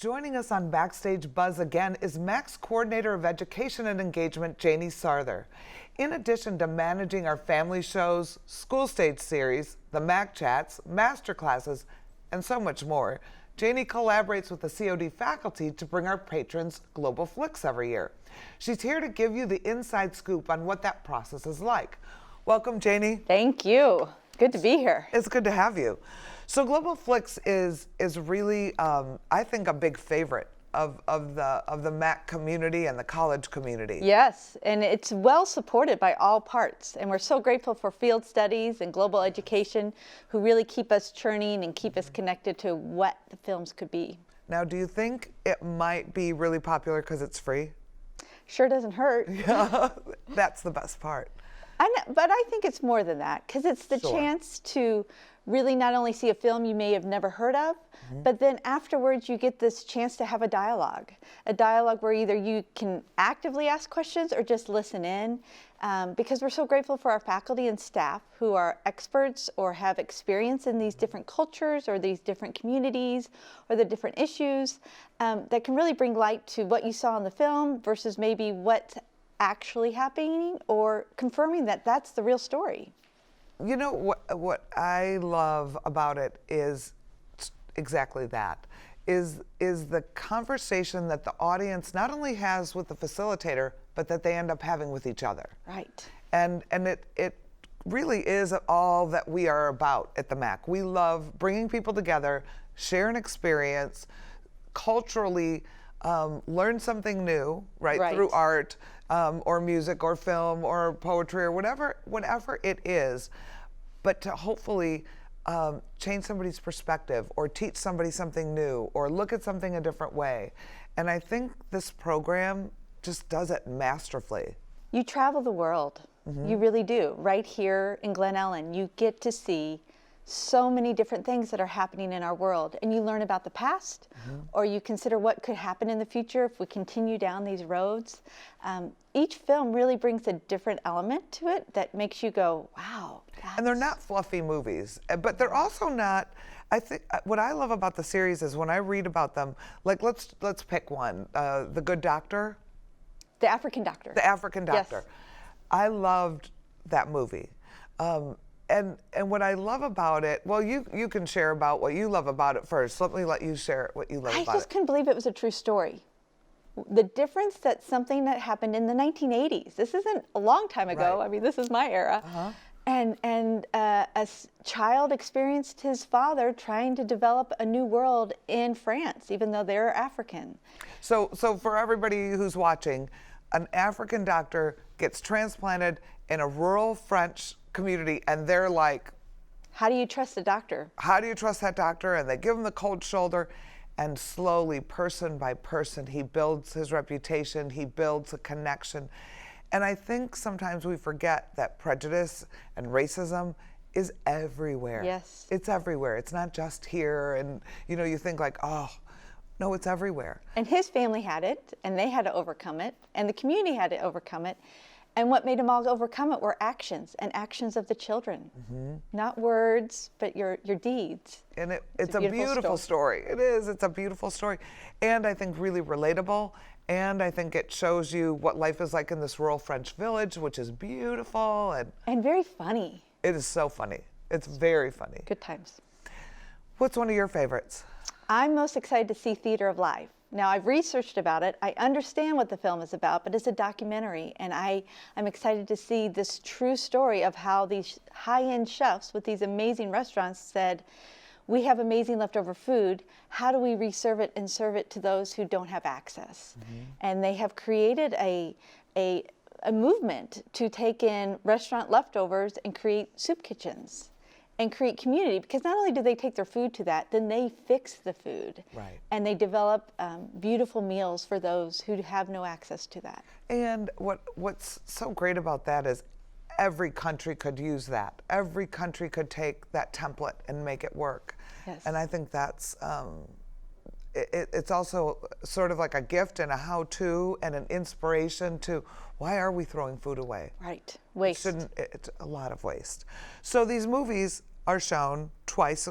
Joining us on Backstage Buzz again is MAC's Coordinator of Education and Engagement, Janey Sarther. In addition to managing our family shows, school stage series, the MAC Chats, master classes, and so much more, Janey collaborates with the COD faculty to bring our patrons global flicks every year. She's here to give you the inside scoop on what that process is like. Welcome, Janey. Thank you. Good to be here. It's good to have you. So Global Flicks is really, I think, a big favorite of the MAC community and the college community. Yes, and it's well supported by all parts. And we're so grateful for field studies and global education who really keep us churning and keep us connected to what the films could be. Now, do you think it might be really popular because it's free? Sure doesn't hurt. Yeah, that's the best part. But I think it's more than that, because it's the chance to really not only see a film you may have never heard of, but then afterwards you get this chance to have a dialogue where either you can actively ask questions or just listen in, because we're so grateful for our faculty and staff who are experts or have experience in these different cultures or these different communities or the different issues that can really bring light to what you saw in the film versus maybe what's actually happening or confirming that that's the real story. You know, what I love about it is exactly that, is the conversation that the audience not only has with the facilitator, but that they end up having with each other. Right. And it really is all that we are about at the MAC. We love bringing people together, share an experience, culturally learn something new, right. Through art or music or film or poetry or whatever it is, but to hopefully change somebody's perspective or teach somebody something new or look at something a different way. And I think this program just does it masterfully. You travel the world. You really do. Right here in Glen Ellyn, you get to see so many different things that are happening in our world, and you learn about the past, or you consider what could happen in the future if we continue down these roads. Each film really brings a different element to it that makes you go, wow. And they're not fluffy movies, but they're also not, I think, what I love about the series is when I read about them, like let's pick one, The Good Doctor. The African Doctor. The African Doctor. Yes. I loved that movie. And what I love about it, well, you can share about what you love about it first. Let me let you share what you love about it. I just couldn't believe it was a true story. The difference that something that happened in the 1980s, this isn't a long time ago, I mean, this is my era, and a child experienced his father trying to develop a new world in France, even though they're African. So for everybody who's watching, an African doctor gets transplanted in a rural French community, and they're like, how do you trust a doctor? How do you trust that doctor? And they give him the cold shoulder, and slowly, person by person, he builds his reputation, he builds a connection. And I think sometimes we forget that prejudice and racism is everywhere. Yes. It's everywhere. It's not just here, and you think like, oh, no, it's everywhere. And his family had it, and they had to overcome it, and the community had to overcome it. And what made them all overcome it were actions, and actions of the children. Not words, but your deeds. And it's a beautiful story. It is. It's a beautiful story. And I think really relatable. And I think it shows you what life is like in this rural French village, which is beautiful. And very funny. It is so funny. It's very funny. Good times. What's one of your favorites? I'm most excited to see Theater of Life. Now, I've researched about it. I understand what the film is about, but it's a documentary, and I'm excited to see this true story of how these high-end chefs with these amazing restaurants said, we have amazing leftover food. How do we reserve it and serve it to those who don't have access? And they have created a movement to take in restaurant leftovers and create soup kitchens and create community, because not only do they take their food to that, then they fix the food. Right. And they develop beautiful meals for those who have no access to that. And what's so great about that is every country could use that. Every country could take that template and make it work. Yes. And I think that's, it's also sort of like a gift and a how-to and an inspiration to why are we throwing food away? Right, waste. It's a lot of waste. So these movies are shown twice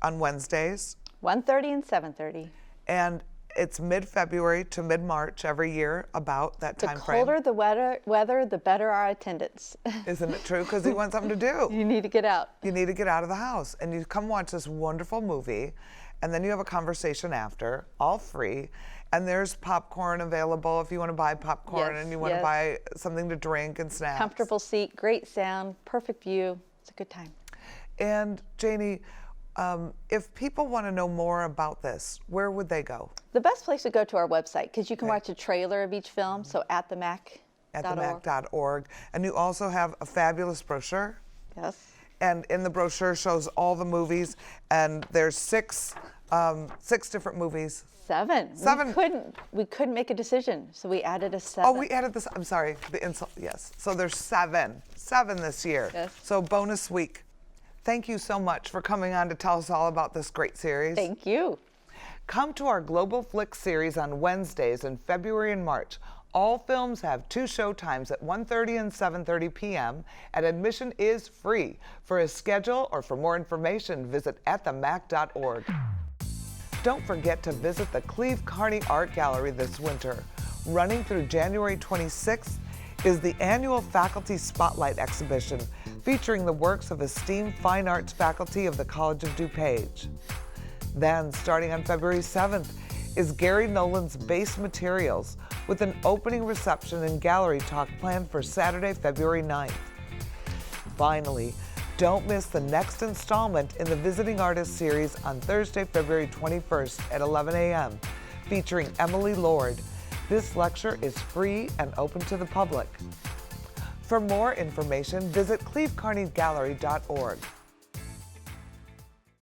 on Wednesdays. 1:30 and 7:30. And It's mid-February to mid-March every year, about that time frame. The colder the weather, the better our attendance. Isn't it true? Because you want something to do. You need to get out. You need to get out of the house. And you come watch this wonderful movie, and then you have a conversation after, all free. And there's popcorn available if you want to buy popcorn and you want to buy something to drink and snacks. Comfortable seat, great sound, perfect view. It's a good time. And Janey, if people want to know more about this, where would they go? The best place would go to our website, because you can watch a trailer of each film, so at themac.org. At themac.org. And you also have a fabulous brochure. Yes. And in the brochure shows all the movies, and there's six different movies. Seven. We couldn't make a decision, so we added a seven. Oh, we added this. I'm sorry. The insult. Yes. So there's seven this year. Yes. So bonus week. Thank you so much for coming on to tell us all about this great series. Thank you. Come to our Global Flick series on Wednesdays in February and March. All films have 2 show times at 1:30 and 7:30 p.m. and admission is free. For a schedule or for more information, visit atthemac.org. Don't forget to visit the Cleve Carney Art Gallery this winter. Running through January 26th is the annual Faculty Spotlight exhibition featuring the works of esteemed fine arts faculty of the College of DuPage. Then, starting on February 7th, is Gary Nolan's Base Materials with an opening reception and gallery talk planned for Saturday, February 9th. Finally, don't miss the next installment in the Visiting Artist series on Thursday, February 21st at 11 a.m., featuring Emily Lord. This lecture is free and open to the public. For more information, visit clevecarneygallery.org.